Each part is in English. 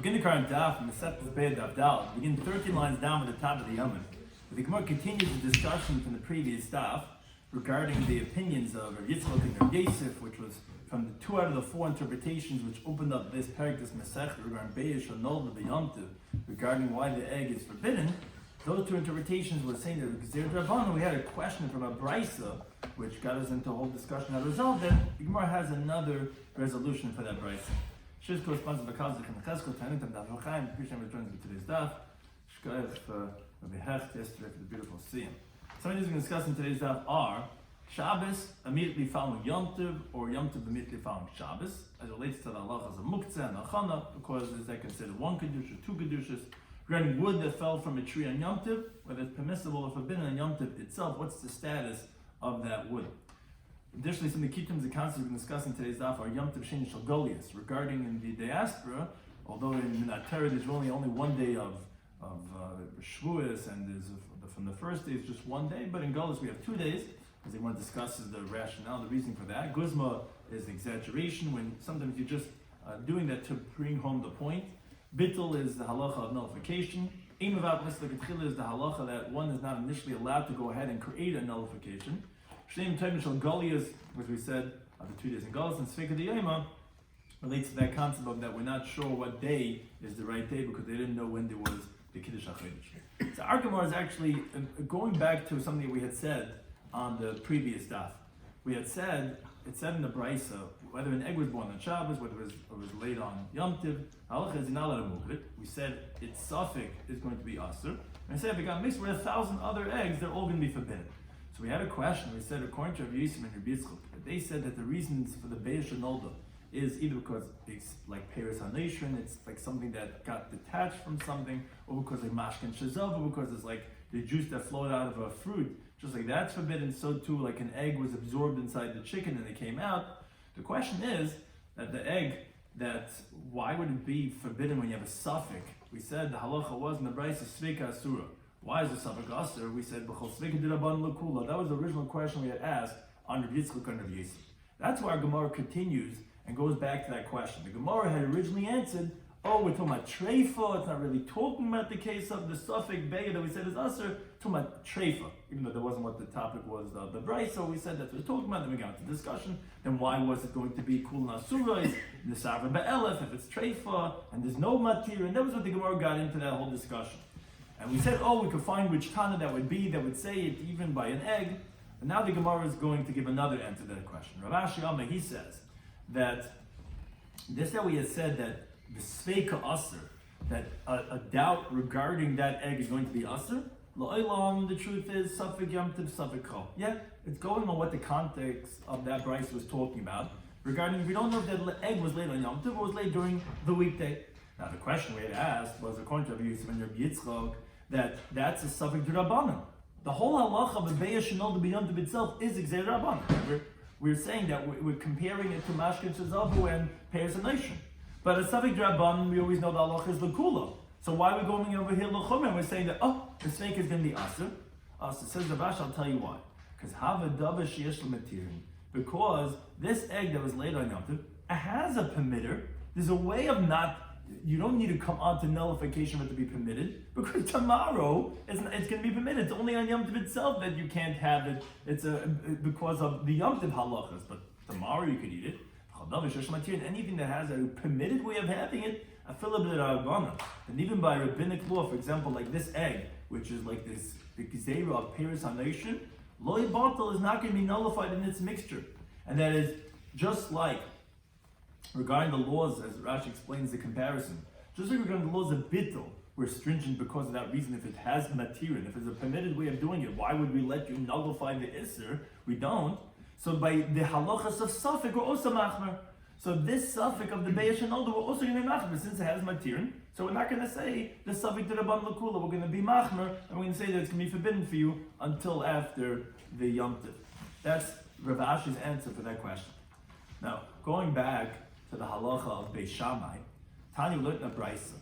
Begin the current Daf, Beitzah Daf, begin 13 lines down at the top of the Yomim. The Gemara continues the discussion from the previous Daf regarding the opinions of Rabbi Yitzchak and Rabbi Yosef, which was from the 2 out of the 4 interpretations which opened up this parak, this Masechta, regarding Beitzah Shanol the Yom Tov, regarding why the egg is forbidden. Those 2 interpretations were saying that because we had a question from a Bitzah, which got us into a whole discussion how to resolve it. The Gemara has another resolution for that Bitzah. Shiz corresponds to the Kazakh and the Cheskel, Tanitam, Daf Yomi, Krishna returns to today's Daf. Shkaif, Rabbi Hecht, yesterday for the beautiful Siyam. Some of these we're going to discuss in today's Daf are Shabbos immediately following Yom Tov, or Yom Tov immediately following Shabbos, as it relates to the halachas of Muktzah and Achana, because is that considered 1 Kedusha, 2 Kedushas. Regarding wood that fell from a tree on Yom Tov, whether it's permissible or forbidden on Yom Tov itself, what's the status of that wood? Additionally, some of the key terms and concepts we're going to discuss in today's daf are Yom Tov Sheni Shel Goliath. Regarding in the diaspora, although in Torah there's only 1 day of Shavuos, and there's from the first day it's just 1 day, but in Goliath we have 2 days, as they want to discuss is the rationale, the reason for that. Guzma is exaggeration, when sometimes you're just doing that to bring home the point. Bittul is the halacha of nullification. Imavat Mislekatchila is the halacha that one is not initially allowed to go ahead and create a nullification. Shem Tevin Shel Goliath, as we said, of the 2 days in Goliath, and Sfeika D'Yoma relates to that concept of that we're not sure what day is the right day because they didn't know when there was the Kiddush HaChodesh. So our Gemara is actually going back to something we had said on the previous daf. We had said, it said in the Brisa, whether an egg was born on Shabbos, whether it was laid on Yom Tov, halacha is not allowed to move it. We said its suffix is going to be Asur. And I said if it got mixed with 1,000 other eggs, they're all going to be forbidden. So we had a question. We said according to Rabbi Yosef and Rabbi Yitzchak, they said that the reasons for the Beitzah Shanolda is either because it's like Peres HaNation, it's like something that got detached from something, or because like Mashkin Shazav, or because it's like the juice that flowed out of a fruit. Just like that's forbidden, so too like an egg was absorbed inside the chicken and it came out. The question is that the egg, why would it be forbidden when you have a suffix? We said the halacha was in the Brisa Sveika Asura. Why is the suffix Asur? We said B'chol Sveika D'Rabban L'Kula. That was the original question we had asked on Rabbi Yitzchak and Rabbi Yosef. That's why our Gemara continues and goes back to that question. The Gemara had originally answered, we're talking about treifa. It's not really talking about the case of the suffix bega that we said is Asur. Talking about treifa, even though that wasn't what the topic was of the Brisa. So we said that's what we're talking about. Then we got into discussion. Then why was it going to be kul nasura? Is the savra be'elef if it's treifa and there's no matir? And that was what the Gemara got into that whole discussion. And we said, we could find which Tana that would be, that would say it even by an egg. And now the Gemara is going to give another answer to that question. Rav Shloimy, he says that this that we had said that the Sveika Asur, that a doubt regarding that egg is going to be Asur. Lo'olam, the truth is, Safik Yom Tov, Safik Chol. Yeah, it's going on what the context of that Bryce was talking about. Regarding, we don't know if that egg was laid on Yom Tov or was laid during the weekday. Now the question we had asked was, according to Rabbi Yosef and Rabbi Yitzchak, that's a Safik D'Rabbanan. The whole halacha of the Beitzah Shanol the Yom Tov itself is Gzeir Rabbanan. We're saying that we're comparing it to Mashkin Shazavu and Peres HaNation. But a Safik D'Rabbanan, we always know the halacha is L'Kula. So why are we going over here L'Chum and we're saying that, the snake is going to be Asur? Asur says the Rash, I'll tell you why. Because this egg that was laid on Yom Tov has a permitter. There's a way of you don't need to come on to nullification for it to be permitted, because tomorrow it's going to be permitted. It's only on Yom Tov itself that you can't have it. It's because of the Yom Tov halachas, but tomorrow you could eat it. Anything that has a permitted way of having it, and even by rabbinic law, for example, like this egg, which is like this the gzeira of Peres HaNation, loy batal is not going to be nullified in its mixture, and that is just like regarding the laws, as Rashi explains the comparison. Just like regarding the laws of bittul, we're stringent because of that reason. If it has matirin, if it's a permitted way of doing it, why would we let you nullify the isser? We don't. So by the halachas of suffix, we're also machmer. So this suffix of the Beitzah Shanolda, we're also going to be machmer since it has matirin. So we're not going to say the suffix to the Ban L'Kula. We're going to be machmer, and we're going to say that it's going to be forbidden for you until after the Yom Tov. That's Rav Ashi's answer for that question. Now, going back to the halacha of Beis Shammai, Tanya learned in a Brisa.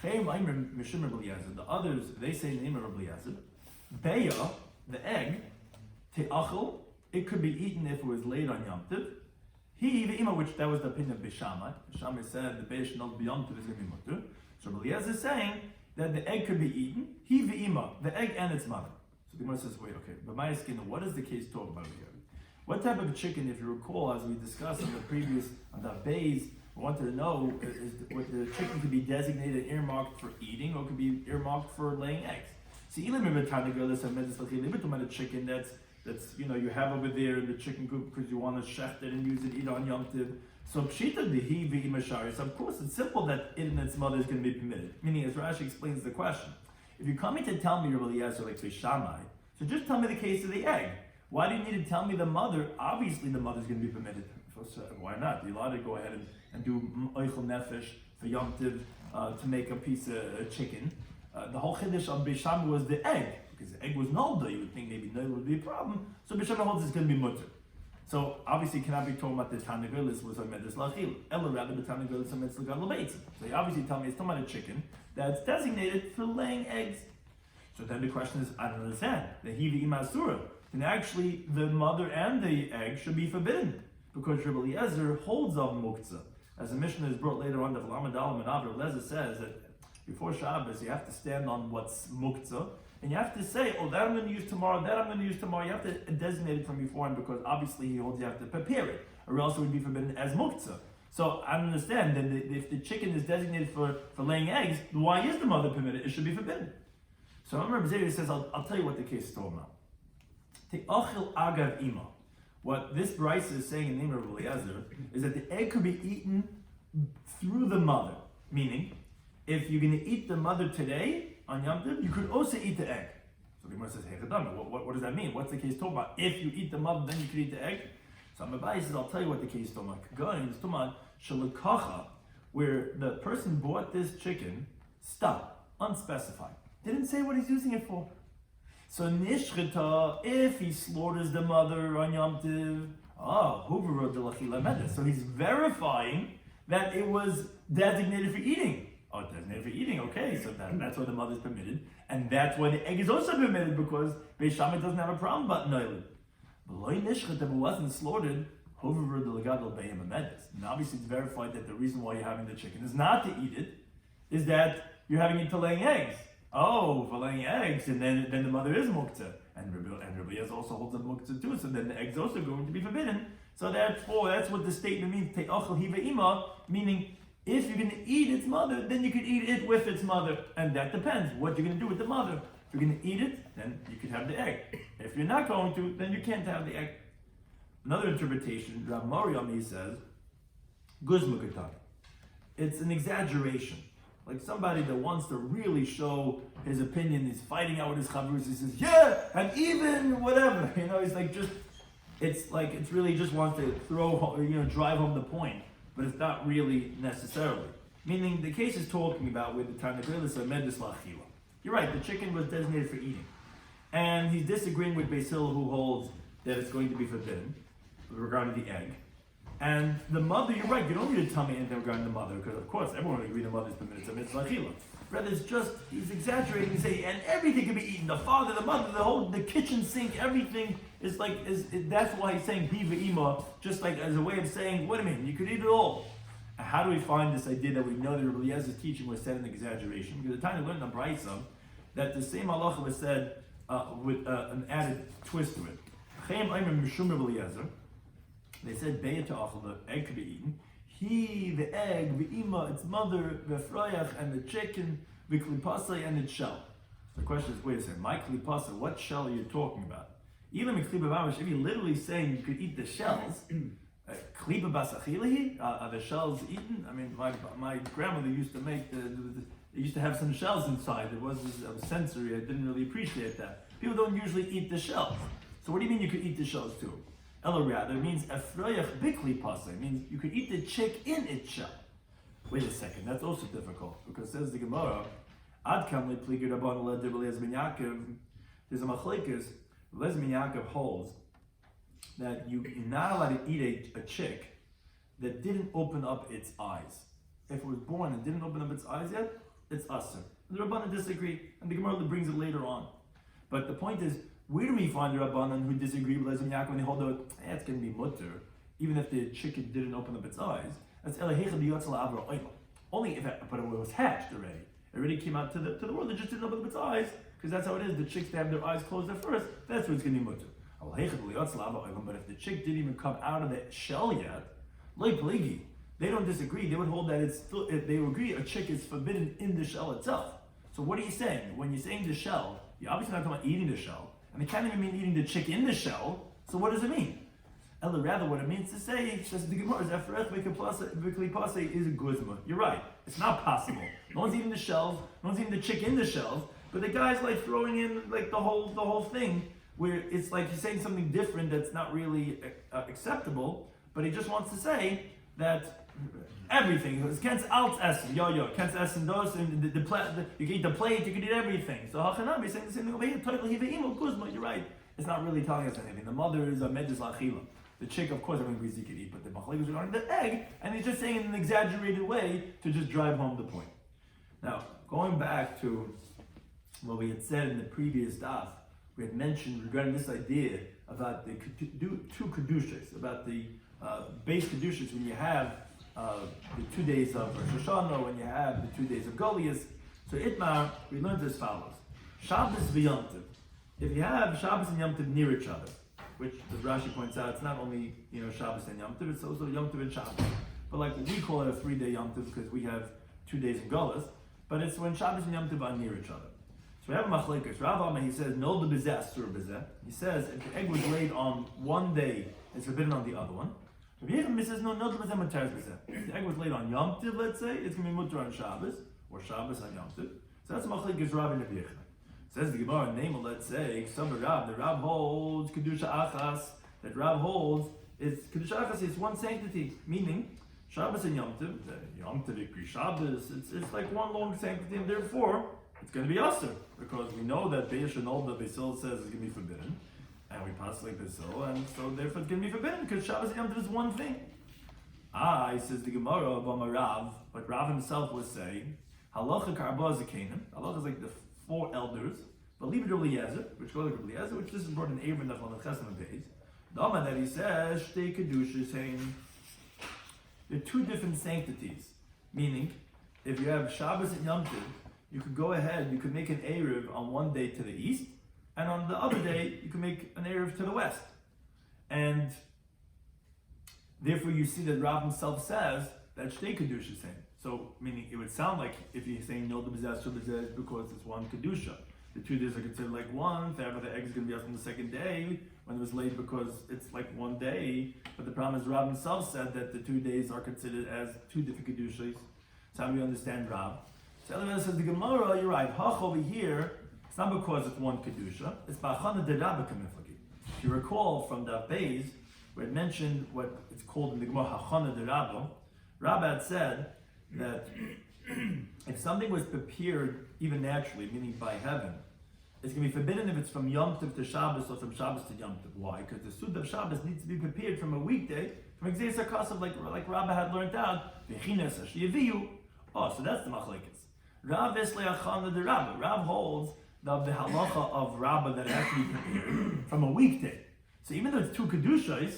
The others, they say in the name of Rabbi Eliezer, Beya, the egg, te'achel, it could be eaten if it was laid on Yom Tov. Which that was the opinion of Beis Shammai. Beis Shammai said the Beitzah Shanol Yom Tov is going to be mutter. So Rabbi Eliezer is saying that the egg could be eaten, he v'ima, the egg and its mother. So the Gemara says, wait, okay, but my skin, what does the case talk about here? What type of chicken, if you recall, as we discussed on the previous, on the Beis, we wanted to know is what the chicken could be designated, earmarked for eating, or could be earmarked for laying eggs. So a chicken that's you have over there in the chicken coop because you want to shecht it and use it, eat on Yom Tov. So pshita dehi v'imashari. So of course it's simple that it and its mother is going to be permitted. Meaning, as Rashi explains the question, if you're coming to tell me Rabbi Eliezer like Shammai, so just tell me the case of the egg. Why do you need to tell me the mother? Obviously the mother's going to be permitted. So why not? You're allowed to go ahead and do oichel nefesh for Yom Tov to make a piece of chicken. The whole chiddush of Beishamai was the egg, because the egg was nolda. You would think maybe nolda would be a problem. So Beishamai holds it's going to be mutter. So obviously you cannot be talking about the Tanagolis was a medus lachil. Ella rather the Tanagolis a medus lagal lebeitza. So you obviously tell me it's talking about a chicken that's designated for laying eggs. So then the question is, I don't understand. The hivi imasura. Then actually the mother and the egg should be forbidden, because Rabbi Eliezer holds of muktzah. As the Mishnah is brought later on, the V'lamadalam and Rabbi Eliezer says that before Shabbos you have to stand on what's muktzah, and you have to say, oh, that I'm going to use tomorrow, that I'm going to use tomorrow. You have to designate it from beforehand, because obviously he holds you have to prepare it, or else it would be forbidden as muktzah. So I understand that if the chicken is designated for laying eggs, why is the mother permitted? It should be forbidden. So Rabbi Zeri says, I'll tell you what the case is talking about. Te'achil agav ima. What this Bryce is saying in the name of Rabbi Eliezer is that the egg could be eaten through the mother. Meaning, if you're going to eat the mother today on Yom Tov, you could also eat the egg. So the Gemara says, hey, what does that mean? What's the case talking about? If you eat the mother, then you could eat the egg? So Rabbi says, I'll tell you what the case is talking about. Going is talking about shalakacha, where the person bought this chicken, stop, unspecified. Didn't say what he's using it for. So nishchita, if he slaughters the mother on Yom Tov, so he's verifying that it was designated for eating. Oh, it's designated for eating, okay, so that's why the mother is permitted, and that's why the egg is also permitted, because Beishamai doesn't have a problem about noilim. But if it wasn't slaughtered, and obviously it's verified that the reason why you're having the chicken is not to eat it, is that you're having it for laying eggs. Oh, for laying eggs, and then the mother is muktzah. And Rabbi Eliezer also holds up muktzah too, so then the egg's also going to be forbidden. So therefore, that's what the statement means, te'achel hiva ima, meaning if you're going to eat its mother, then you could eat it with its mother. And that depends what you're going to do with the mother. If you're going to eat it, then you could have the egg. If you're not going to, then you can't have the egg. Another interpretation, Rav Yomey says, guzmukatah. It's an exaggeration. Like somebody that wants to really show his opinion, he's fighting out with his chavrus, he says, yeah, and even whatever, he's like it's really just wants to drive home the point, but it's not really necessarily. Meaning the case is talking about with the Tarnagilis or Medus Lachila. You're right, the chicken was designated for eating. And he's disagreeing with Beis Hillel, who holds that it's going to be forbidden regarding the egg. And the mother, you're right, you don't need to tell me anything regarding the mother, because of course everyone would agree the mother is permitted to mitzvah achila. Rather, it's just, he's exaggerating and saying, and everything can be eaten, the father, the mother, the kitchen sink, everything is that's why he's saying hiva ima, just like as a way of saying, wait a minute, you could eat it all. And how do we find this idea that we know that Rabbi Eliezer's teaching was said in exaggeration? Because the time we learned on Beitzah, that the same halacha was said with an added twist to it. They said, the egg could be eaten. He, the egg, the ima, its mother, the froyach, and the chicken, the klipasa, and its shell. The question is, wait a second, my klipasa, what shell are you talking about? Even if you're literally saying you could eat the shells, klipa basachilahi, are the shells eaten? I mean, my grandmother used to make they used to have some shells inside. It was sensory, I didn't really appreciate that. People don't usually eat the shells. So what do you mean you could eat the shells too? Ella rather means efroyach bikli pasa. It means you could eat the chick in its shell. Wait a second, that's also difficult, because says the Gemara, Ad kam li pligi rabban le de Eliezer ben Yaakov. There's a machlekes. Eliezer ben Yaakov holds that you're not allowed to eat a chick that didn't open up its eyes. If it was born and didn't open up its eyes yet, it's usher. The Rabbanan disagree, and the Gemara brings it later on. But the point is, where do we find the Rabbanan who disagree with Eliezer ben Yaakov when they hold out, it's going to be mutter, even if the chicken didn't open up its eyes? That's only if but it was hatched already. It already came out to the world. It just didn't open up its eyes, because that's how it is. The chicks, they have their eyes closed at first. That's when it's going to be mutter. But if the chick didn't even come out of the shell yet, like pligi, they don't disagree. They would hold that it's still. They would agree a chick is forbidden in the shell itself. So what are you saying? When you're saying the shell, you're obviously not talking about eating the shell, and it can't even mean eating the chick in the shell. So what does it mean? Ella, rather, what it means to say, says the Gemara, is is a guzma. You're right. It's not possible. No one's eating the shells. No one's eating the chick in the shells. But the guy's like throwing in like the whole thing, where it's like he's saying something different that's not really acceptable. But he just wants to say that everything. Kens alt essen, kens essen dos, and you can eat the plate, you can eat everything. So Hachanami is saying the same thing over here. You're right. It's not really telling us anything. The mother is a medjus lachila. The chick, of course, everyone agrees he could eat, but the machlek is regarding the egg, and he's just saying in an exaggerated way to just drive home the point. Now, going back to what we had said in the previous daf, we had mentioned regarding this idea about the two kedushas, about the base kedushas when you have the 2 days of Rosh Hashanah, when you have the 2 days of Goliath. So Itmar, we learned as follows: Shabbos v'Yom Tov. If you have Shabbos and Yom Tov near each other, which, as Rashi points out, it's not only Shabbos and Yom Tov, it's also Yom Tov and Shabbos. But like we call it a 3-day Yom Tov because we have 2 days in Golas, but it's when Shabbos and Yom Tov are near each other. So we have a machlekes. Rav Amma, he says, no the bezeh asur bezeh. He says if the egg was laid on one day, it's forbidden on the other one. Rabbi Yechim says no the bezeh mutar bezeh. If the egg was laid on Yom Tov, let's say, it's going to be mutar on Shabbos, or Shabbos on Yom Tov. So that's machlekes Rav and Rabbi Yechim. Says the Gemara, name, let's say, the Rab holds Kedusha Achas, that Rab holds is Kedusha Achas is one sanctity, meaning Shabbos and Yom Tov, Yom Tov Ikri Shabbos, it's like one long sanctity, and therefore it's going to be Asur, because we know that Beish and Olda Beisil says it's going to be forbidden, and we pass like Beisil, and so therefore it's going to be forbidden, because Shabbos and Yom Tov is one thing. He says the Gemara of Rav, what Rav himself was saying, Halacha Karba Zekanim, Halacha is like the 4 elders, but leave it to Eliezer, which goes like Eliezer, which this is brought in Abram on the Chesed days. The Amma that he says, Shtei Kedusha, saying there are 2 different sanctities. Meaning, if you have Shabbos and Yom Tov, you could go ahead, you could make an Erev on one day to the east, and on the other day, you can make an Erev to the west. And therefore you see that Rav himself says that Shtei Kedusha is saying. So, meaning it would sound like if you're saying no the bezeh is because it's one kedusha. The 2 days are considered like one. Therefore, the egg is going to be out on the second day when it was laid because it's like one day. But the problem is, Rav himself said that the 2 days are considered as 2 different kedushas. So how do we understand Rav? So Eliezer says the Gemara, you're right. Hach over here, it's not because it's one kedusha. It's ba'achana derabba kamiflagi. If you recall from the Beis, where it mentioned what it's called in the Gemara hachana derabba, Rav had said that if something was prepared even naturally, meaning by heaven, it's going to be forbidden if it's from Yom Tov to Shabbos or from Shabbos to Yom Tov. Why? Because the Suda of Shabbos needs to be prepared from a weekday, from Exeis HaKasav, like Rabbi had learned out. Oh, so that's the machlekes. Rav Esleachana the Rabbi. Rav holds the halacha of Rabbi that actually prepared from a weekday. So even though it's 2 kedushas,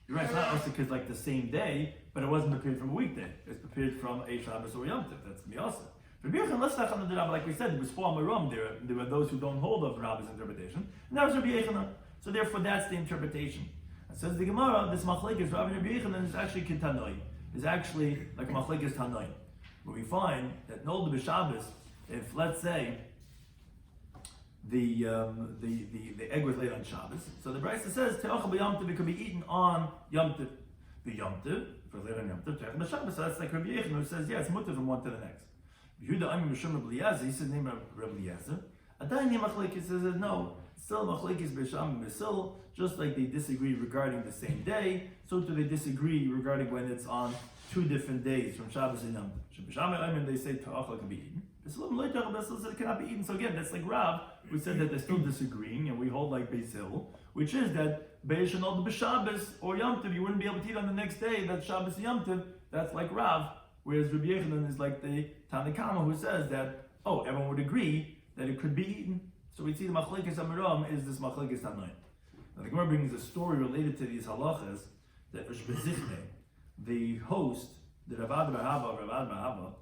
you're right, it's not also because like the same day, but it wasn't prepared from a weekday. It's prepared from a Shabbos or Yom Tov. That's me also. Like we said, it was 4 Maram. There were those who don't hold of Rabbi's interpretation, and that was Rabbi Yechina. So therefore, that's the interpretation. It says the Gemara, this machlekes Rabbi and Rabbi Yechina is actually kitanoi. Is actually like machlekes tanoi. But we find that no the Shabbos, if let's say the egg was laid on Shabbos, so the Brisa says te'achal b'Yom Tov, it could be eaten on Yom Tov. The Yom Tov, if it was laid on Yom Tov, te'achal b'Shabbos. So that's like Rabbi Yechina who says, yeah, it's mutter from one to the next. Yehuda Ami Mishum Rabbi Eliezer, he says name of Rabbi Eliezer. Adayni machlekes says no, still machlekes b'Sham b'Sil, just like they disagree regarding the same day, so too they disagree regarding when it's on 2 different days from Shabbos and Yom Tov. B'Sham they say ta'achal can be eaten. B'Sil lo'itach b'Sil says it cannot be eaten. So again, that's like Rav, who said that they're still disagreeing, and we hold like Beisil, which is that Beish and all the B'Shabbos or Yom Tov, you wouldn't be able to eat on the next day. That's Shabbos and Yom Tov. That's like Rav. Whereas Rabbi Yechanan is like the Tanakama who says that, everyone would agree that it could be eaten. So we see the machlekes Amiram is this machlekes Tanoim. Now the Gemara brings a story related to these halachas that the host, the Ravad Bahava,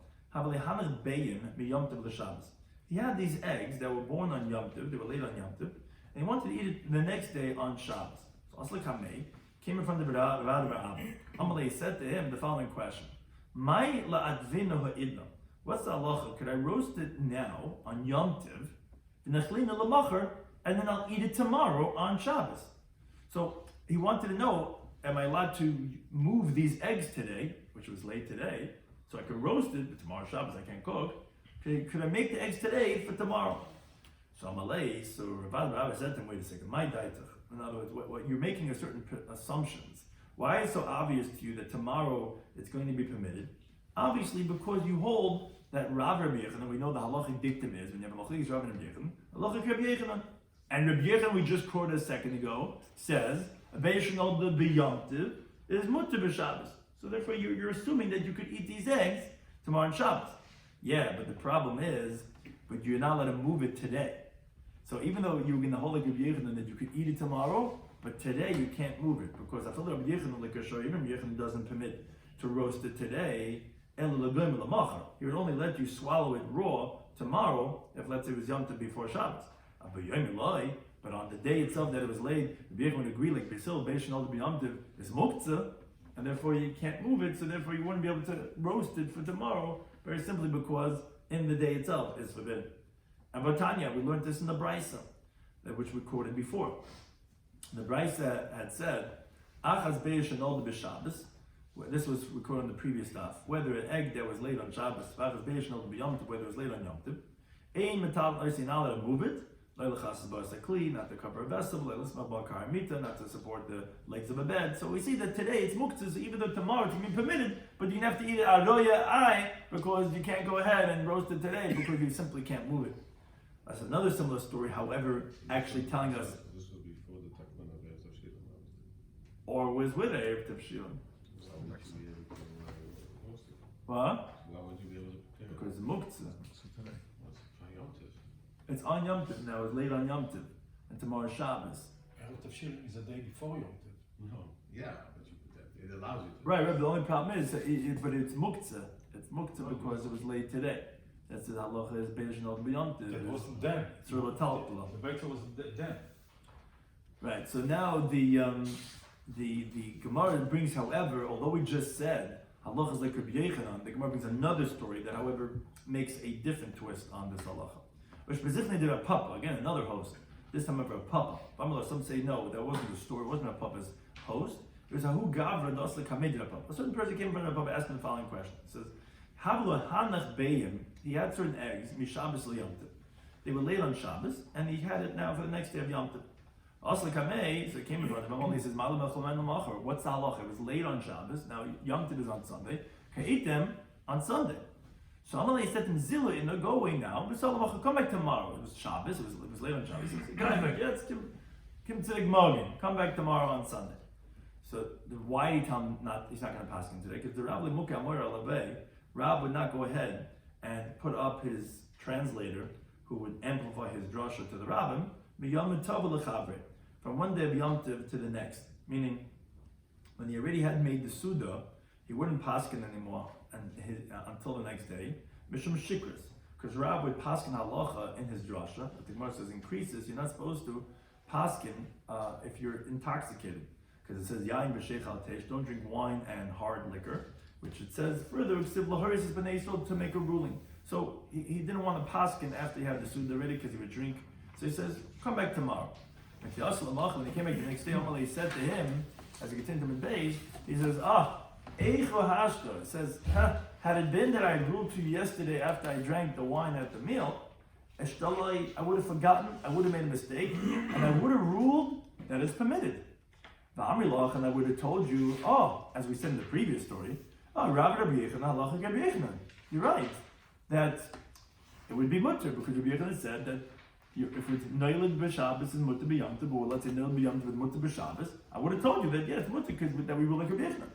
He had these eggs that were born on Yom Tov, they were laid on Yom Tov, and he wanted to eat it the next day on Shabbos. So Asli Kamei came in front of Rav Amalei. Amalei said to him the following question: Mai la'advinu ha'idna? What's the halacha? Could I roast it now on Yom Tov, and then I'll eat it tomorrow on Shabbos? So he wanted to know, am I allowed to move these eggs today, which was late today, so I could roast it, but tomorrow Shabbos I can't cook. Could I make the eggs today for tomorrow? So Amalei, so Rav said to him, wait a second, my daitach. In other words, what you're making a certain assumptions. Why is it so obvious to you that tomorrow it's going to be permitted? Obviously, because you hold that Rav Rabbi Yochanan, and we know the halachic dictum is when you have a machlokes Rav and Rabbi Yochanan, halachic Rabbi Yochanan, and Rabbi Yochanan we just quoted a second ago says Beishanol the biyamtiv is mutter b'Shabbos. So therefore, you're assuming that you could eat these eggs tomorrow on Shabbos. Yeah, but the problem is, but you're not allowed to move it today. So even though you're in the whole like Rabbi Yochanan that you could eat it tomorrow, but today you can't move it because I thought Rabbi Yochanan like even Rabbi Yochanan doesn't permit to roast it today. He would only let you swallow it raw tomorrow if let's say it was Yom Tov before Shabbos. But on the day itself that it was laid, Rabbi Yochanan would agree like Basil Beishanol Yom Tov is muktzah, and therefore you can't move it. So therefore you wouldn't be able to roast it for tomorrow. Very simply because in the day itself is forbidden. And Vatanya, we learned this in the Beitzah, which we quoted before. The Beitzah had said, Achaz be'yishanol b'Shabbos. This was recorded on the previous Daf. Whether an egg that was laid on Shabbos, Achaz be'yishanol b'Yom Tov, whether it was laid on Yom Tov, ein metal oisin ala to move it, not to cover a vessel, not to support the legs of a bed. So we see that today it's muktzah, even though tomorrow it's going to be permitted, but you have to eat it aroya ai because you can't go ahead and roast it today because you simply can't move it. That's another similar story, however, actually telling us. This will be for the takman of Erev Tavshilin. Or was with Erev Tavshilin. What? Why would you be able to prepare it? Because it's muktzah. It's It's on Yom Tov. on Yom Tov now. It's late on Yom Tov, and tomorrow is Shabbos. Erev Tavshilin is a day before Yom Tov. No, yeah, but you put that. It allows you to. Right. But the only problem is, but it's muktzah. It's muktzah because it was late today. That's the halacha is Beishanol b'Yom Tov. That wasn't then. It's real talpula. The Beitzah was then. Right. So now the Gemara brings, however, although we just said halacha is like Rabbi Yochanan, the Gemara brings another story that, however, makes a different twist on this halacha. Which specifically did a papa, again another host, this time over a papa. Some say no, that wasn't the story, it wasn't a papa's host. It was a hu gavra dasla kamedid a papa. A certain person came in front of a papa, asked him the following question. It says, Havlu hanach beim, he had certain eggs, mishabbos li Yom Tov. They were laid on Shabbos, and he had it now for the next day of Yom Tov. Asli kamei, so he came in front of him, he says, Malam echolmen l'machar. What's the halacha? It was laid on Shabbos, now Yom Tov is on Sunday. Can eat them on Sunday. So Amalei said to him, Zilla, go away now. Come back tomorrow. It was Shabbos. It was late on Shabbos. He said, come back. Yes, come to the Gmogin. Come back tomorrow on Sunday. So why did he tell him he's not going to pass him today? Because the Rab Rab would not go ahead and put up his translator who would amplify his drasha to the Rabbim from one day of Yom Tov to the next. Meaning, when he already had made the Suda, he wouldn't paskin anymore until the next day. Mishum Shikras. Because Rab would paskin halacha in his drasha, but the Gemara says increases, you're not supposed to paskin if you're intoxicated. Because it says, Yain b'sheich al teish, don't drink wine and hard liquor, which it says further, to make a ruling. So he didn't want to paskin after he had the Suda ready because he would drink. So he says, come back tomorrow. When he came back the next day, he said to him, as he continued him in base, he says, it says, had it been that I ruled to you yesterday after I drank the wine at the meal, I would have forgotten, I would have made a mistake, and I would have ruled that it's permitted. And I would have told you, as we said in the previous story, you're right, that it would be mutter, because Rabbi Yochanan said that if it's Neilid b'Shabbos and mutter b'Yom Tov, or let's say Neilid b'Yom Tov and mutter b'Shabbos, I would have told you that, it's mutter, because that we rule like Rabbi Yochanan.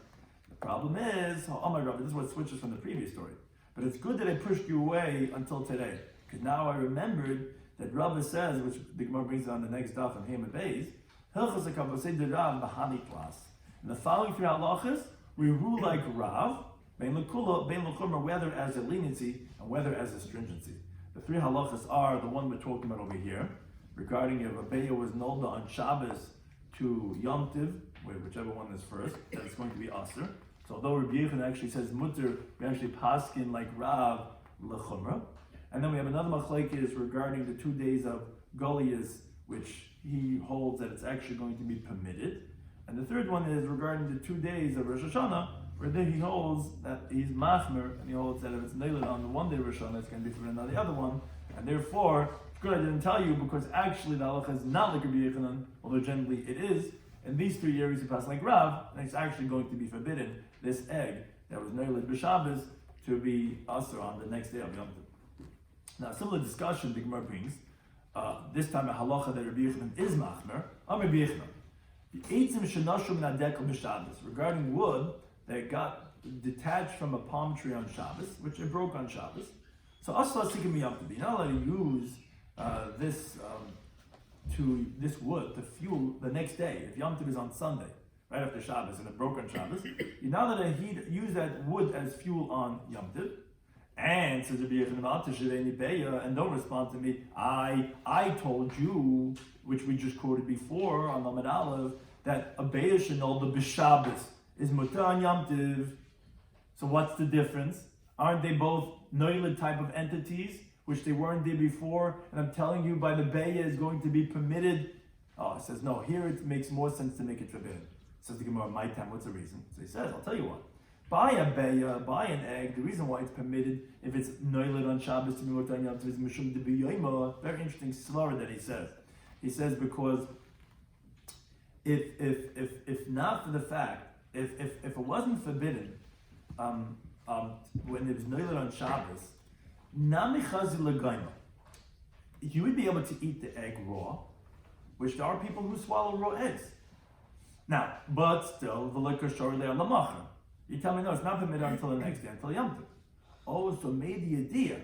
The problem is, oh my God, this is what switches from the previous story. But it's good that I pushed you away until today, because now I remembered that Rabbi says, which the Gemara brings on the next daf of Hema Beis, in the following three halachas, we rule like Rav, whether as a leniency and whether as a stringency. The three halachas are the one we're talking about over here, regarding if a beya was nolda on Shabbos to Yom Tiv, whichever one is first, that it's going to be aser. So although Rabbi Yechon actually says mutter, we actually paskin like Rav lechumra. And then we have another machlekes regarding the 2 days of Goliath, which he holds that it's actually going to be permitted. And the third one is regarding the 2 days of Rosh Hashanah, where there he holds that he's machmer, and he holds that if it's nailed on the one day of Rosh Hashanah, it's going to be forbidden on the other one. And therefore, it's good I didn't tell you, because actually the halacha is not like Rabbi Yechanan, although generally it is. In these 3 areas you pass like Rav, and it's actually going to be forbidden, this egg that was nailed b'Shabbos, to be aser on the next day of Yom Tov. Now, a similar discussion the Gemara brings, this time a halacha that Rabbi Yechanan is machmer, Rabbi Yechanan. Regarding wood that got detached from a palm tree on Shabbos, which it broke on Shabbos. So asla sikim Yom Tov. You're not allowed to use this wood to fuel the next day. If Yom Tov is on Sunday, right after Shabbos, and it broke on Shabbos, you're not allowed to use that wood as fuel on Yom Tov. And says Rabbi Yechanan, and don't respond to me. I told you, which we just quoted before on Lamed Aleph, that a beya shenolda b'Shabbos is mutar on Yom Tov. So what's the difference? Aren't they both noilid type of entities, which they weren't there before? And I'm telling you, by the beya is going to be permitted. Oh, it says no. Here it makes more sense to make it forbidden. Says the Gemara, my time. What's the reason? So he says, I'll tell you what. Buy a beya, buy an egg. The reason why it's permitted, if it's noilid on Shabbos to be mutar on Yom Tov, is mishum de b'yoyma. Very interesting svara that he says. He says because if not for the fact, if it wasn't forbidden, when it was noilid on Shabbos, namichazi legaima, you would be able to eat the egg raw, which there are people who swallow raw eggs. Now, but still, the liquor shortly on the macher. You tell me no, it's not permitted until the next day, until Yom Tov. Oh, so maybe a idea.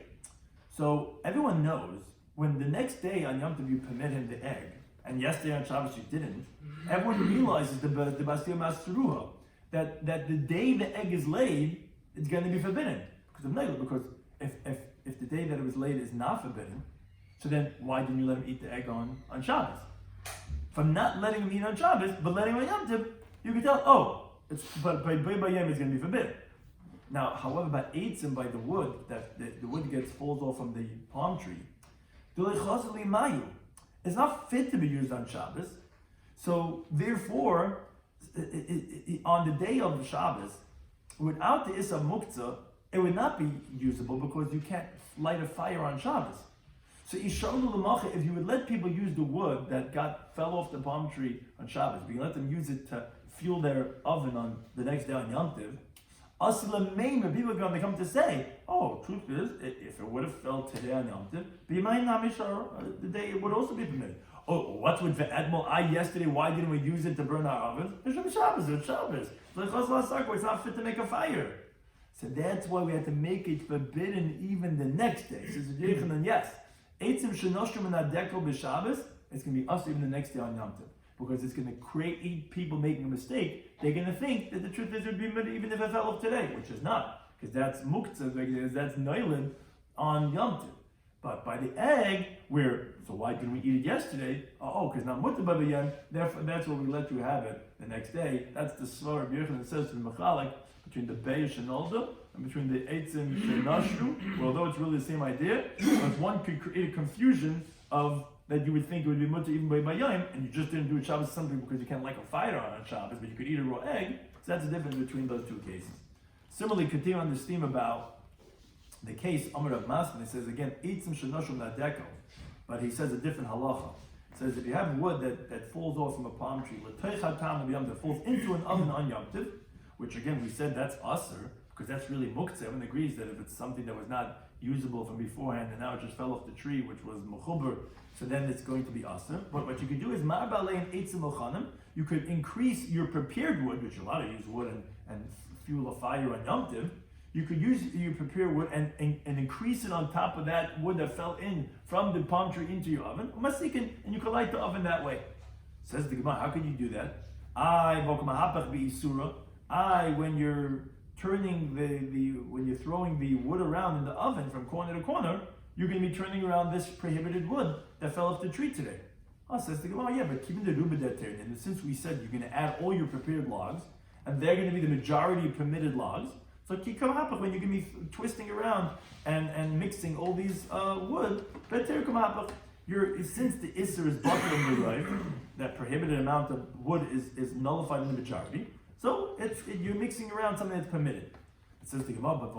So everyone knows when the next day on Yom Tov you permit him the egg, and yesterday on Shabbos you didn't, everyone realizes the Bastiyah Masteruha, that the day the egg is laid, it's going to be forbidden. Because if the day that it was laid is not forbidden, so then why didn't you let him eat the egg on Shabbos? From not letting him eat on Shabbos, but letting him on Yom Tov, you can tell, but by Yom it's going to be forbidden. Now, however, by eitzim, by the wood, that the wood falls off from the palm tree, it's not fit to be used on Shabbos. So therefore, on the day of Shabbos, without the Issa Muktzah, it would not be usable because you can't light a fire on Shabbos. So Isharnu L'macha, if you would let people use the wood that fell off the palm tree on Shabbos, but you let them use it to fuel their oven on the next day on Yom Tov, people are going to come to say, oh, truth is, if it would have fell today on Yom Tov, the day it would also be permitted. Oh, what's with the Admol? Yesterday, why didn't we use it to burn our ovens? It's Shabbos, it's Shabbos. It's not fit to make a fire. So that's why we had to make it forbidden even the next day. Says Yechanan, yes. Eitzim shenoshim and adeko b'Shabbos, it's going to be us even the next day on Yom Tov. Because it's going to create people making a mistake. They're going to think that the truth is it would be permitted even if it fell off today, which is not. Because that's muktzah, that's noilin on Yom Tov. But by the egg, so why didn't we eat it yesterday? Because not mutter baba yom, therefore that's why we let you have it the next day. That's the svar of Yechanan that says to the Machalik, between the Beis Shenolda and between the Eitzim Shenashru, although it's really the same idea, but one could create a confusion of that you would think it would be mutter even by Bayayim, and you just didn't do it Shabbos something because you can't light a fire on Shabbos, but you could eat a raw egg. So that's the difference between those two cases. Similarly, continue on this theme about the case Amar of Masman. He says again, Eitzim Shenoshim Nadeko, but he says a different halacha. He says if you have wood that falls off from a palm tree, that falls into an oven on Yom Tov, which again we said that's aser, because that's really muktzeh. Everyone agrees that if it's something that was not usable from beforehand and now it just fell off the tree, which was mechuber, so then it's going to be aser. But what you could do is you could increase your prepared wood, which you're allowed to use wood and fuel a fire on Yom Tov. You could use your prepared wood and increase it on top of that wood that fell in from the palm tree into your oven, and you could light the oven that way. Says the Gemara, how could you do that? When you're turning when you're throwing the wood around in the oven from corner to corner, you're going to be turning around this prohibited wood that fell off the tree today. Says the Gemara, yeah, but keeping the rubadeter, and since we said you're going to add all your prepared logs, and they're going to be the majority of permitted logs, so kikam when you're going to be twisting around and mixing all these wood, beter kam since the isser is bucket on the right, that prohibited amount of wood is nullified in the majority, so you're mixing around something that's permitted. It says the Gemara, but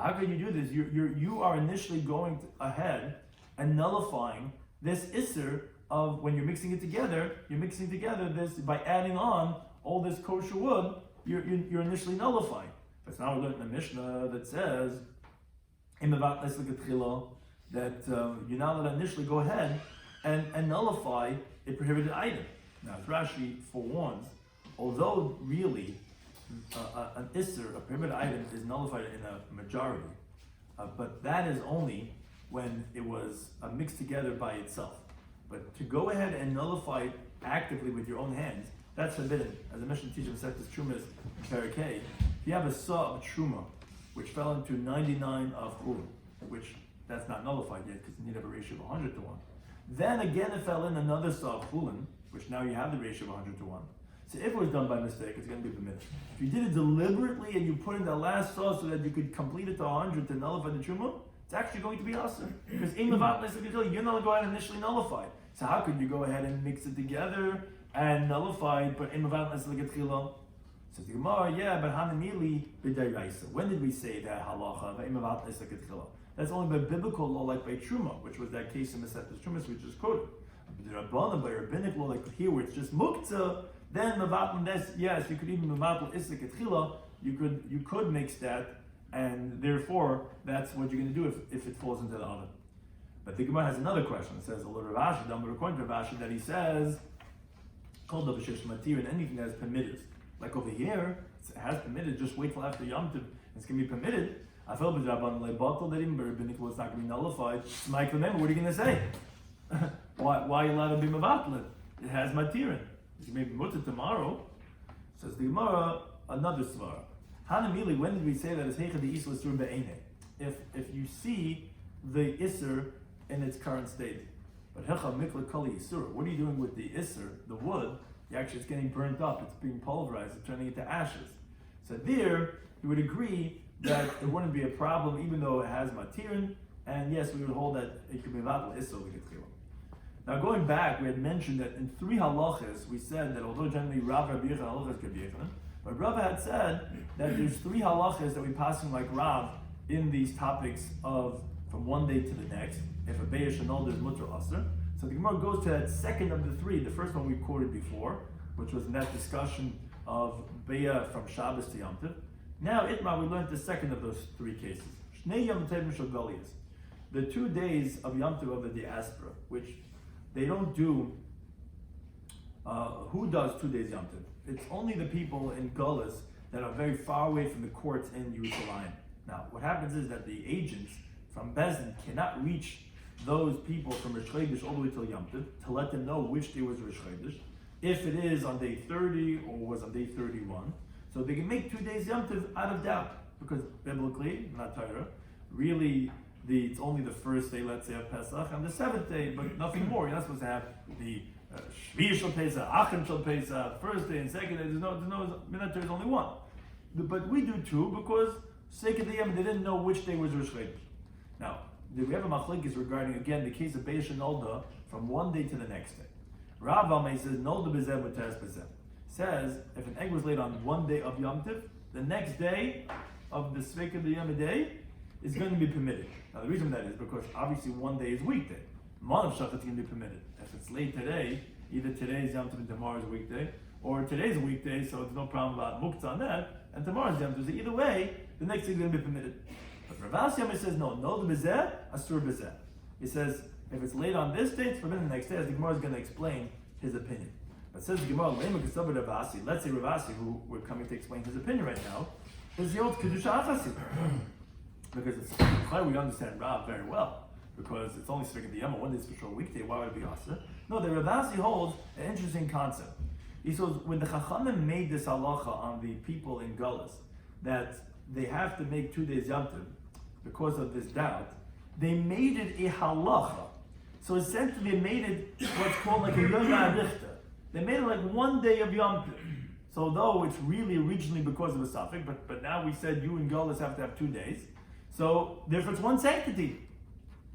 how can you do this? You are initially going ahead and nullifying this isser of when you're mixing it together. You're mixing together this by adding on all this kosher wood. You're initially nullifying. But now we learned in the Mishnah that says that you're not allowed to initially go ahead and nullify a prohibited item. Now, as Rashi forewarns, although really an isser, a prohibited item, is nullified in a majority, but that is only when it was mixed together by itself. But to go ahead and nullify it actively with your own hands, that's forbidden. As the Mishnah teaches Masechtas Trumas in Perek Hey, if you have a saw of truma which fell into 99 of chulin, which that's not nullified yet because you need to have a ratio of 100 to 1. Then again it fell in another saw of chulin, which now you have the ratio of 100 to 1. So if it was done by mistake, it's going to be permitted. If you did it deliberately and you put in the last saw so that you could complete it to 100 to nullify the truma, it's actually going to be awesome. Because you're not going to go ahead and initially nullify it. So how could you go ahead and mix it together and nullify it, but says the Gemara, yeah, but Hanamili b'daraisa. When did we say that halacha? That's only by biblical law, like by Truma, which was that case in Masechtas Trumas we just quoted. But the Rabbanan, by rabbinic law, like here where it's just muktzah, then yes, you could even mevatel isek etchila. You could mix that, and therefore that's what you're going to do if it falls into the oven. But the Gemara has another question. It says a little Rav Ashi, according to Rav Ashi, that he says called the b'shesh matir and anything that is permitted. Like over here, it has permitted, just wait till after Yom Tov, it's going to be permitted. I felt with Rabban Leibatel that even rabbinic law is not going to be nullified. Mike, remember, what are you going to say? why are you allowed to be mevatel? It has matirin. You may be mutter tomorrow. Says the Gemara, another svara. Hanamili, when did we say that it's heicha the isur sur be'ene? If you see the isur in its current state, but hecha mikla kali isur, what are you doing with the isur, the wood? It's getting burnt up, it's being pulverized, it's turning into ashes. So there, you would agree that it wouldn't be a problem even though it has matirin, and yes, we would hold that it could be vatal isur l'getchila. Now going back, we had mentioned that in 3 halachas, we said that although generally Rav Rabbi Yechon halachas could be Yechon, but Rav had said that there's 3 halachas that we pass in like Rav in these topics of from one day to the next. If a beya shenol there's mutter aser. So the Gemara goes to that second of the 3, the first one we quoted before, which was in that discussion of beya from Shabbos to Yom Tov. Now Itmar, we learned the second of those 3 cases. Shnei Yom Tov Mishal Golias, the 2 days of Yom Tov of the diaspora, which they don't do. Who does 2 days Yom Tov? It's only the people in Gullus that are very far away from the courts in Yerushalayim. Now, what happens is that the agents from Bezdin cannot reach those people from Rosh Chodesh all the way till Yom Tov to let them know which day was Rosh Chodesh, if it is on day 30 or was on day 31. So they can make 2 days Yom Tov out of doubt, because biblically, not Torah, really it's only the first day, let's say, of Pesach, and the 7th day, but nothing more. You're not supposed to have the Shvi Shel Pesach, Achim Shel Pesach, first day and second day. There's no Minat Torah is only one. But we do 2 because sake of the Yom, they didn't know which day was Rosh Chodesh. Now, we have a machlekes regarding, again, the case of Beisha Nolda from one day to the next day. Rav Amay says, Nolda Bezeh Muteres Bezeh. Says, if an egg was laid on one day of Yom Tov, the next day of the Sveik of the Yom day is going to be permitted. Now, the reason that is because obviously one day is weekday. Manav Shachat is going to be permitted. If it's late today, either today is Yom Tov and tomorrow is weekday, or today's a weekday, so there's no problem about muktzah on that, and tomorrow's Yom Tov. So either way, the next day is going to be permitted. But Rav Ashi says, no the bezeh, asur bezeh. He says, if it's late on this day, it's forbidden the next day, as the Gemara is going to explain his opinion. But says the Gemara, let's say Rav Ashi, who we're coming to explain his opinion right now, is the old Kedusha Afasi. Because it's why we understand Rav very well. Because it's only speaking the Yom, one day is for sure a weekday, why would it be Asa? No, the Rav Ashi holds an interesting concept. He says, when the Chachamim made this halacha on the people in Gullus, that they have to make 2 days Yom Tov because of this doubt, they made it a halacha. So essentially they made it what's called like a Yom Ha'arichta. They made it like 1 day of Yom Tov. So though it's really originally because of a suffix, but now we said you and Gullus have to have 2 days. So therefore it's one sanctity.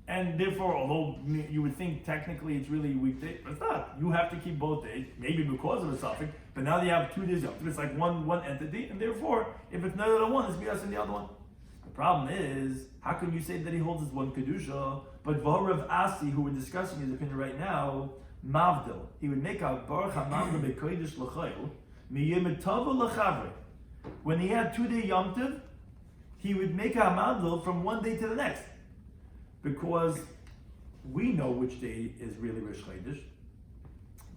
And therefore, although you would think technically it's really a weekday, but it's not. You have to keep both days, maybe because of a suffix, but now they have 2 days Yom Tov. It's like one entity, and therefore, if it's none of the one, it's Midas in the other one. The problem is, how can you say that he holds as one Kedusha, but V'horav Asi, who we're discussing his opinion right now, Mavdil, he would make a Baruch HaMamda Bekodesh L'chayil, Miyim Tova L'chavre. When he had 2 day Yom Tov, he would make a Mavdil from 1 day to the next. Because we know which day is really Rosh Chodesh.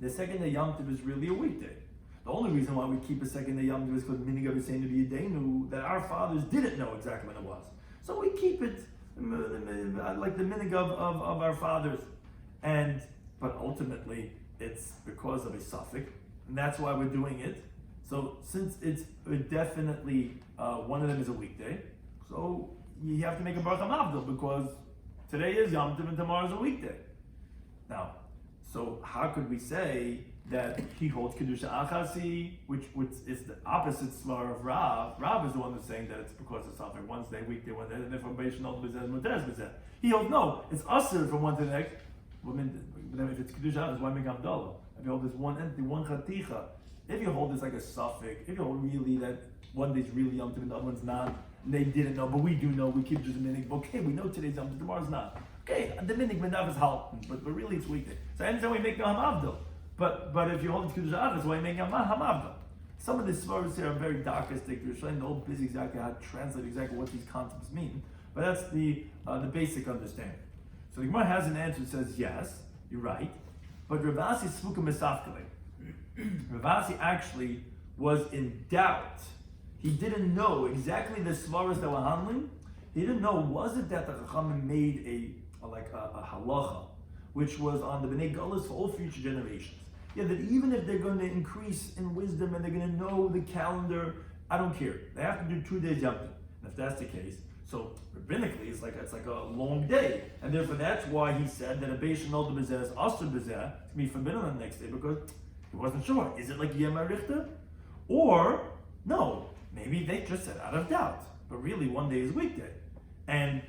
The second day Yom Tov is really a weekday. The only reason why we keep a second day Yom Tov is because Minig is saying to be Yedenu, that our fathers didn't know exactly when it was. So we keep it like the Minig of our fathers. But ultimately, it's because of a suffix, and that's why we're doing it. So since it's definitely one of them is a weekday, so you have to make a Baruch HaMavdil because today is Yom Tov and tomorrow is a weekday. Now, so how could we say that he holds Kedusha Achasi, which is the opposite svar of Rav? Rav is the one who's saying that it's because of something. One's day, weekday, one day, and therefore Beis Shnol B'zeh and Mutez B'zeh. He holds no, it's Asr from one to the next. If it's Kedusha Achas, why make Havdalah? If you hold this one entity, one Chaticha, if you hold this like a suffix, if you hold really that one day's really Yom Tov and the other one's not, they didn't know, but we do know, we keep just a minig. Okay, we know today's Yom Tov, tomorrow's not. Okay, the minig menav is halal, but really it's weekday. So I understand why you make no hamavdil. But if you hold it to the Kedusha, why you make hamavdil? Some of the svaras here are very darkistic. They're showing the whole busy exactly how to translate exactly what these concepts mean. But that's the basic understanding. So the Gemara has an answer that says, yes, you're right. But Ravasi svuka misafkale. Ravasi actually was in doubt. He didn't know exactly the svaras that were handling. He didn't know, was it that the Chachamim made a halacha, which was on the Bnei Gullus for all future generations. Yeah, that even if they're going to increase in wisdom and they're going to know the calendar, I don't care. They have to do 2 days Yom Tov. And if that's the case, so rabbinically it's like a long day. And therefore that's why he said that a Beis Shnol B'zeh is Asr B'zeh, it's going to be forbidden on the next day, because he wasn't sure. Is it like Yom HaRichta? Or, no, maybe they just said out of doubt. But really 1 day is weekday. And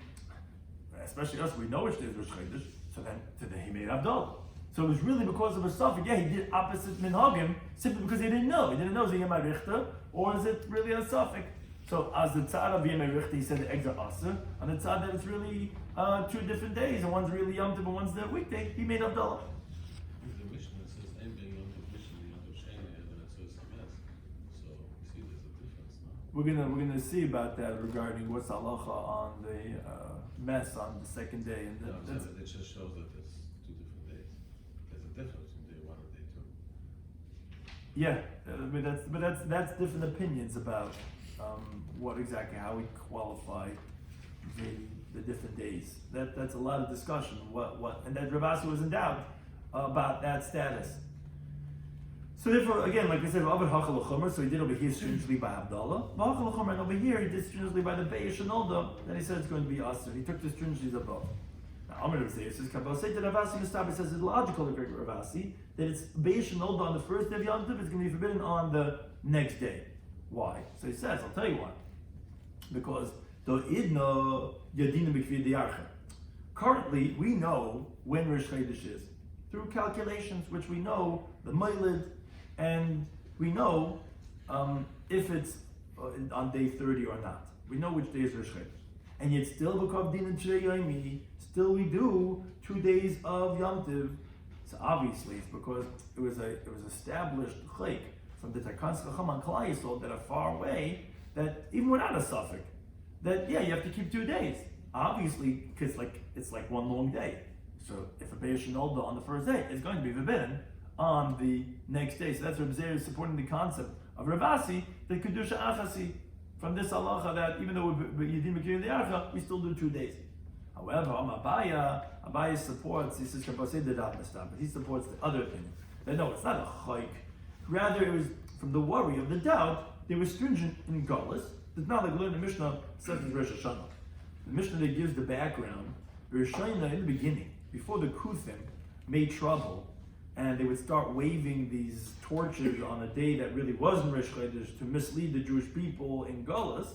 especially us, we know which day is Rosh Chodesh, so then today he made Havdalah. So it was really because of a suffix. Yeah, he did opposite minhagim simply because he didn't know. He didn't know is it Yom HaRichta or is it really a suffix. So as the tzad of Yom HaRichta, he said the eggs are aser. On the tzad that it's really 2 different days, and one's really Yom Tov and one's the weekday, he made Havdalah. The Mishnah says Ein ben Yom Tov Mishnah Yom Tov Sheni, and then it says Hamas. So you see there's a difference now. We're gonna see about that regarding what's halacha on the mess on the second day, and No, it just shows that there's 2 different days. There's a difference from day 1 and day 2. yeah, that's different opinions about what exactly how we qualify the different days. That's a lot of discussion. What and that Ravasi was in doubt about that status. So therefore, again, like I said, so he did over here strangely by Havdalah. And over here he did strangely by the Beis Shnol. Then he said it's going to be Asr. He took the stringencies above. Now, Amr says, Kabbalah to Ravasi Mustafa says it's logical to agree with Ravasi that it's Beis Shnol on the first day of Yom Tov. It's going to be forbidden on the next day. Why? So he says, I'll tell you why. Because currently we know when Rosh Chodesh is through calculations, which we know the Moiled. And we know if it's on day 30 or not. We know which day is Rosh Chodesh. And yet still, because Din and Yomi, still we do 2 days of Yom Tov. So obviously it's because it was established chayk from the Tarkan Chacham and Klal Yisrael that are far away, that even without a suffix, that you have to keep 2 days. Obviously, because it's like one long day. So if a Beis Shnol on the first day, it's going to be forbidden on the next day. So that's Reb Zeir is supporting the concept of Ravasi, the Kedusha Achasi, from this halacha that even though we're Yedim B'Kirei L'Archa, we still do 2 days. However, Abaya supports, he says, but he supports the other opinion. That no, it's not a chayk Rather, it was from the worry of the doubt, they were stringent in Gullus. It's not like learning the Mishnah, Second Rosh Hashanah. The Mishnah that gives the background, Rosh Hashanah in the beginning, before the Kuthim made trouble, and they would start waving these torches on a day that really wasn't Rosh Chodesh to mislead the Jewish people in Gullus.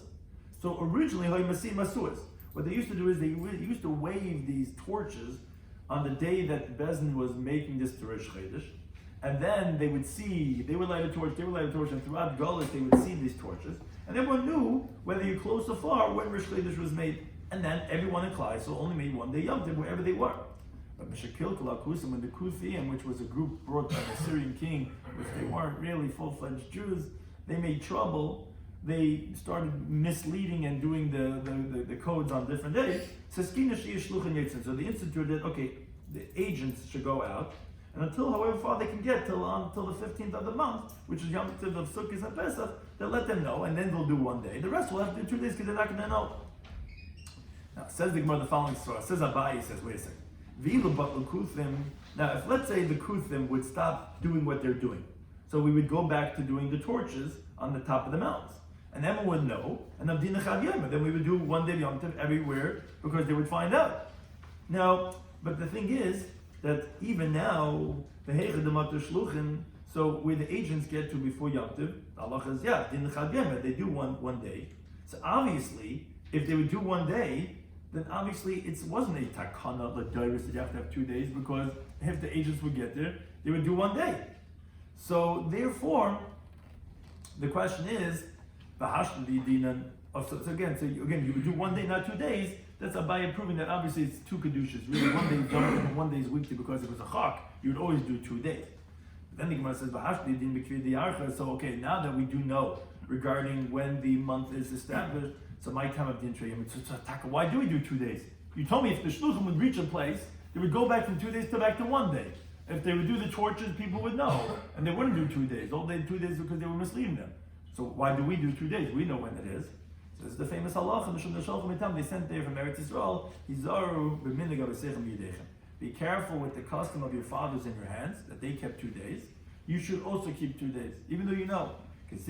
So originally, what they used to do is they used to wave these torches on the day that Bezdin was making this to Rosh Chodesh, and then they would light a torch, and throughout Gullus they would see these torches, and everyone knew whether you're close or far when Rosh Chodesh was made, and then everyone in Klai so only made one day Yom Tov wherever they were. But when the Kuthim, which was a group brought by the Syrian king, which they weren't really full-fledged Jews, they made trouble. They started misleading and doing the codes on different days. So they instituted, okay, the agents should go out, and until however far they can get, till the 15th of the month, which is Yom Tov of Sukkot and Pesach, they'll let them know, and then they'll do one day. The rest will have to do 2 days because they're not going to know. Now, says the Gemara the following story. Says Abaye, says, wait a second. Now, if let's say the Kuthim would stop doing what they're doing, so we would go back to doing the torches on the top of the mountains, and everyone would know, and then we would do one day Yom Tov everywhere because they would find out. Now, but the thing is that even now, so where the agents get to before Yom Tov, Allah says, they do one day. So obviously, if they would do one day, then obviously it wasn't a takana, like Dairis, that you have to have 2 days, because if the agents would get there, they would do one day. So therefore, the question is, so again, you would do one day, not 2 days. That's Abaye proving that obviously it's 2 kedushas. Really, 1 day is done and 1 day is weekly because it was a chak. You would always do 2 days. But then the Gemara says, so okay, now that we do know regarding when the month is established, so my time of the Intrayim, why do we do 2 days? You told me if the shluchim would reach a place, they would go back from 2 days to back to 1 day. If they would do the torches, people would know, and they wouldn't do 2 days. All they did 2 days because they were misleading them. So why do we do 2 days? We know when it is. So this is the famous halacha. They sent there from Eretz Yisrael. Be careful with the custom of your fathers in your hands that they kept 2 days. You should also keep 2 days, even though you know. At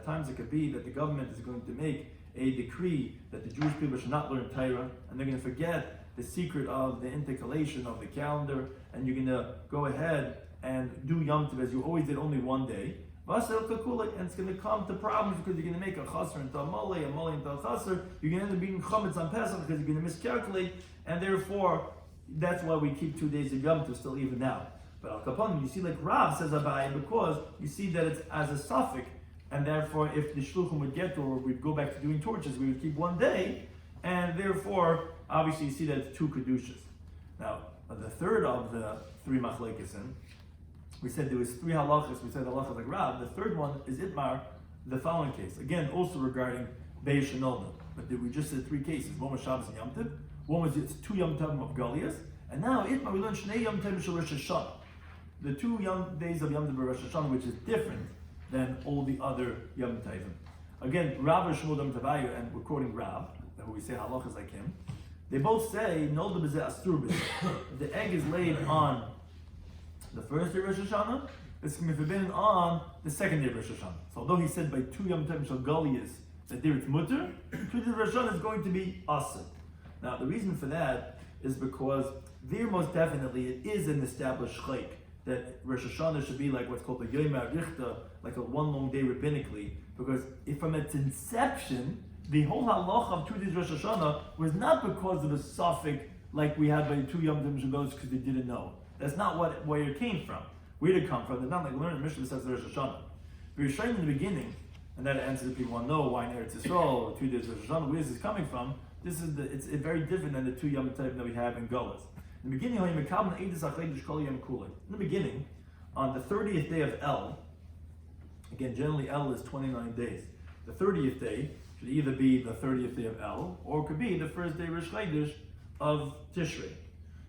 times it could be that the government is going to make a decree that the Jewish people should not learn Torah, and they're going to forget the secret of the intercalation of the calendar, and you're going to go ahead and do Yom Tov as you always did, only 1 day. And it's going to come to problems because you're going to make a chasr into a mole into a chasr. You're going to end up being chametz on Pesach because you're going to miscalculate, and therefore that's why we keep 2 days of Yom Tov still even now. But Al Kaponim, you see, like Rav says Abaye, because you see that it's as a suffix, and therefore, if the shluchim would get to, or we'd go back to doing torches, we would keep 1 day, and therefore, obviously, you see that it's 2 kedushas. Now, the third of the 3 machlekesim, we said there was 3 halachas. We said halachas like Rav. The third one is Itmar, the following case. Again, also regarding Beis Shenolda. But we just said 3 cases. One was Shabbos and Yom Tov. One was it's 2 Yom Tovim of Galias. And now Itmar, we learned Shnei Yom Tovim Shel Rosh Hashanah. The 2 days of Yom Tov Rosh Hashanah, which is different than all the other Yom Tovim. Again, Rav Shmuel Dam Tavayu, and we're quoting Rav, who we say halachas like him. They both say Nolda B'zeh Astur B'zeh. The egg is laid on the first day of Rosh Hashanah. It's forbidden on the second day of Rosh Hashanah. So although he said by 2 Yom Tovim Shel Galias that there it's mutter, 2 days of Rosh Hashanah is going to be asur. Now the reason for that is because there most definitely it is an established chayk that Rosh Hashanah should be like what's called the Yomei Arichta, like a 1 long day rabbinically, because if from its inception, the whole halacha of 2 days Rosh Hashanah was not because of a suffix like we had by 2 Yom Tovim Shel Galias because they didn't know. That's not where it came from. Where did it come from? They're not like learning Mishnah says Rosh Hashanah. Rabbi Shloimy in the beginning, and that answers if people want to know why in Eretz Yisrael 2 days Rosh Hashanah, where is this coming from? It's very different than the 2 Yom Tovim that we have in Golas. In the beginning, on the 30th day of El, again, generally El is 29 days. The 30th day should either be the 30th day of El, or it could be the first day Rosh Chodesh of Tishrei.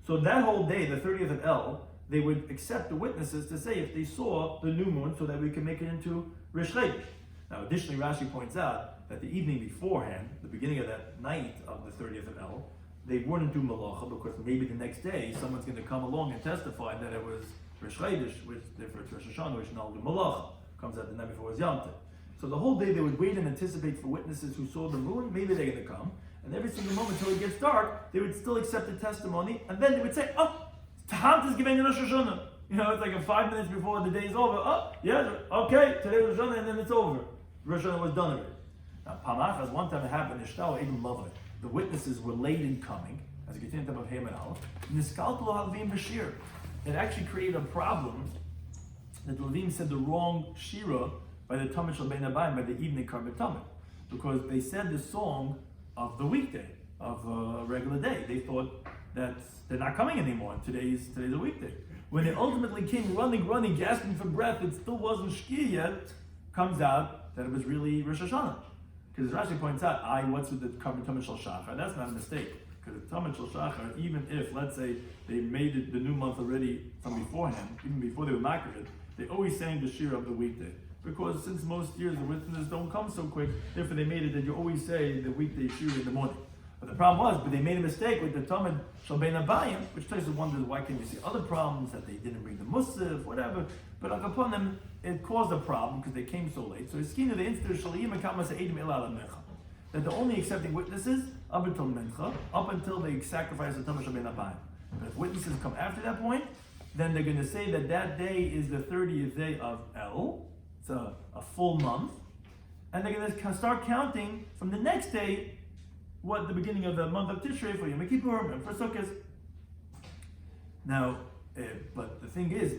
So that whole day, the 30th of El, they would accept the witnesses to say if they saw the new moon, so that we can make it into Rosh Chodesh. Now, additionally, Rashi points out that the evening beforehand, the beginning of that night of the 30th of El, they wouldn't do malacha because maybe the next day someone's going to come along and testify that it was Rosh Chodesh, which therefore it's Rosh Hashanah, which now the Malach comes out the night before was Yom Tov. So the whole day they would wait and anticipate for witnesses who saw the moon, maybe they're going to come. And every single moment until it gets dark, they would still accept the testimony, and then they would say, "Oh, Tahant is giving Rosh Hashanah." It's like 5 minutes before the day is over. Oh, yeah, okay, today was Rosh Hashanah, and then it's over. Rosh Hashanah was done already. Now, Pamachas, one time it happened, the witnesses were late in coming, as you continue to have Haman Aleph, shiur. It actually created a problem that the Levim said the wrong shiur by the Tamid Shel Bein Habayim, by the evening Karban Tamid, because they said the song of the weekday, of a regular day. They thought that they're not coming anymore, and today's a weekday. When they ultimately came running, gasping for breath, it still wasn't Shkia yet, comes out that it was really Rosh Hashanah. Because Rashi points out, what's with the Karban Tamid Shel Shachar? That's not a mistake. Because the Tamid Shel Shachar, even if, let's say, they made it the new month already from beforehand, even before they were makrid, they always sang the shiur of the weekday. Because since most years the witnesses don't come so quick, therefore they made it that you always say the weekday shiur in the morning. But the problem was, they made a mistake with the Tamid Shel Bein Habayim, which Tosfos wonders why can't you see other problems, that they didn't bring the Musaf, whatever. But upon them, it caused a problem because they came so late. So Iskinu, the institute that they're only accepting witnesses up until Mincha, up until they sacrifice the Tamid Shel Bein Habayim. But if witnesses come after that point, then they're going to say that that day is the 30th day of El. It's a full month. And they're going to start counting from the next day, the beginning of the month of Tishrei for Yom Kippur and for Sukkot. Now, but the thing is,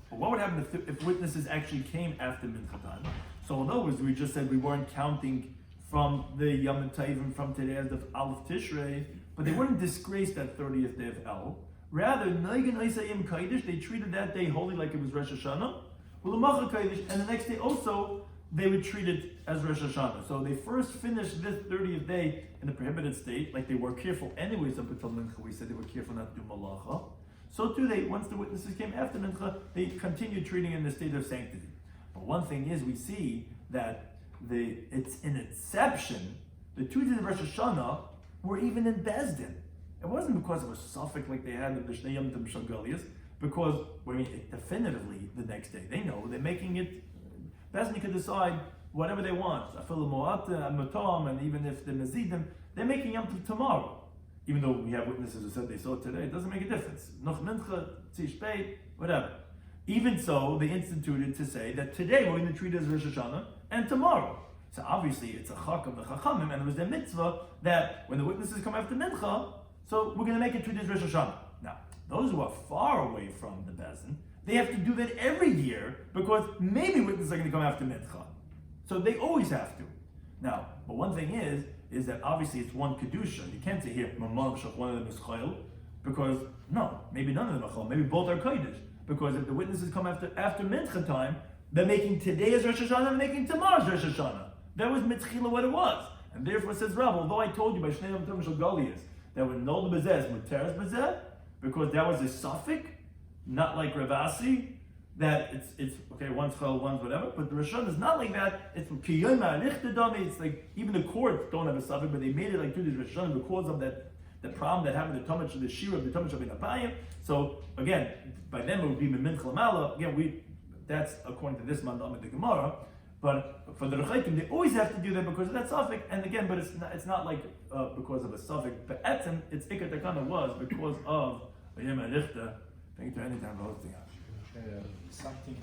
what would happen if witnesses actually came after Mincha time? So in other words, we just said we weren't counting from the Yom Tovim from today as the Aleph Tishrei, but they wouldn't disgrace that 30th day of El. Rather, they treated that day holy like it was Rosh Hashanah, and the next day also they would treat it as Rosh Hashanah. So they first finished this 30th day in the prohibited state, like they were careful anyways up until Mincha. We said they were careful not to do malacha. So too, once the witnesses came after Mincha, they continued treating it in the state of sanctity. But one thing is, we see that it's an exception. The 2 days of Rosh Hashanah were even in Bezdin. It wasn't because it was suffix like they had in the Shnei Yom Tov Shagalias, because definitively the next day they know they're making it. Bezdin could decide whatever they want. Afilu Mo'ata, Matom, and even if they're Mezidim, they're making Yom Tov tomorrow. Even though we have witnesses who said they saw it today, it doesn't make a difference. Noch Mincha, Tzish Beit, whatever. Even so, they instituted to say that today we're going to treat it as Rosh Hashanah, and tomorrow. So obviously it's a chak of the Chachamim, and it was their mitzvah that when the witnesses come after Mincha, so we're going to make it treat as Rosh Hashanah. Now, those who are far away from the Bezdin, they have to do that every year because maybe witnesses are going to come after Mincha. So they always have to. Now, but one thing is that obviously it's one Kedusha. You can't say here, one of them is Chayil, because no, maybe none of them are Chayil, maybe both are Kodesh. Because if the witnesses come after Mincha time, they're making today as Rosh Hashanah, and making tomorrow as Rosh Hashanah. That was Mitzchila what it was. And therefore says Rav, although I told you by Shnei Yom Tov Shagalias that when Nol Bezeh is Muteres Bezeh, because that was a suffix, not like Ravasi, that it's okay, one's Chol, one's whatever, but the Rosh Hashanah is not like that. It's it's like, even the courts don't have a suffix, but they made it like to this Rosh Hashanah because of that the problem that happened to the shiur of the Tamid Shel Bein Habayim. So again, by them it would be Mincha Lamala. Again, that's according to this mandam in the Gemara. But for the Rechaim, they always have to do that because of that suffix. And again, but it's not like because of a suffix. But etzem, its ikar takana was because of a yema lichta. Thank you to any time for hosting us. Something